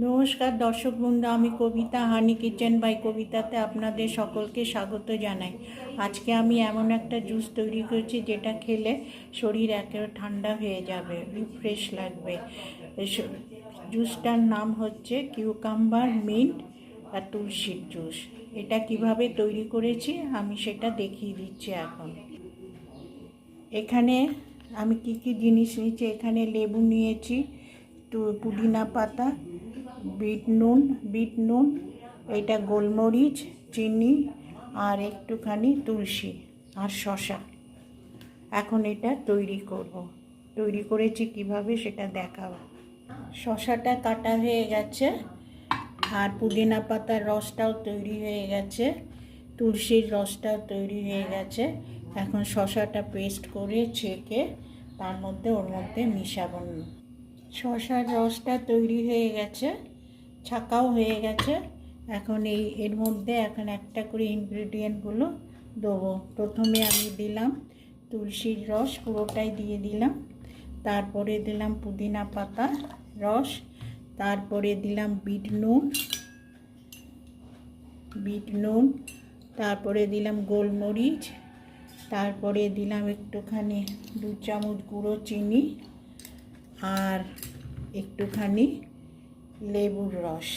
নমস্কার দর্শক বন্ধু, আমি কবিতা, হানি কিচেন বাই কবিতাতে আপনাদের সকলকে স্বাগত জানাই। আজকে আমি এমন একটা জুস তৈরি করেছি যেটা খেলে শরীর একেবারে ঠান্ডা হয়ে যাবে, রিফ্রেশ লাগবে। জুসটার নাম হচ্ছে কিউকাম্বার, মিন্ট আর তুলসীর জুস। এটা কিভাবে তৈরি করেছি আমি সেটা দেখিয়ে দিচ্ছি এখন। এখানে আমি কি কি জিনিস নিয়েছি, এখানে লেবু নিয়েছি, পুদিনা পাতা, বিট নুন, এটা গোলমরিচ, চিনি আর একটুখানি তুলসী আর শসা। এখন এটা তৈরি করেছি কিভাবে সেটা দেখাবো। শসাটা কাটা হয়ে গেছে, আর পুদিনা পাতার রসটাও তৈরি হয়ে গেছে, তুলসীর রসটাও তৈরি হয়ে গেছে। এখন শসাটা পেস্ট করে ছেঁকে ওর মধ্যে মিশাবো। শসার রসটা তৈরি হয়ে গেছে, ছাকাও হয়ে গেছে। এখন এর মধ্যে একটা করে ইনগ্রেডিয়েন্টগুলো দেবো। প্রথমে আমি দিলাম তুলসীর রস, পুরোটাই দিয়ে দিলাম। তারপরে দিলাম পুদিনা পাতা রস, তারপরে দিলাম বিট নুন, তারপরে দিলাম গোলমরিচ, তারপরে দিলাম একটুখানি 2 চামচ গুঁড়ো চিনি আর একটুখানি লেবুর রস।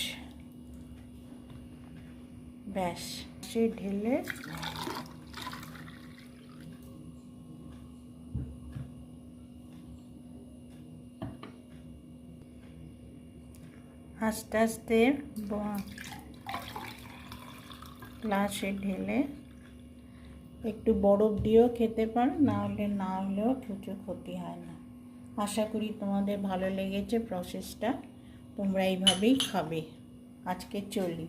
ব্যাস, সে ঢেলে আস্তে আস্তে গ্লাসে ঢেলে একটু বরফ দিয়েও খেতে পারো, না হলেও কিছু ক্ষতি হয় না। আশা করি তোমাদের ভালো লেগেছে প্রসেসটা, তোমরা এইভাবেই খাবে। আজকে চলি।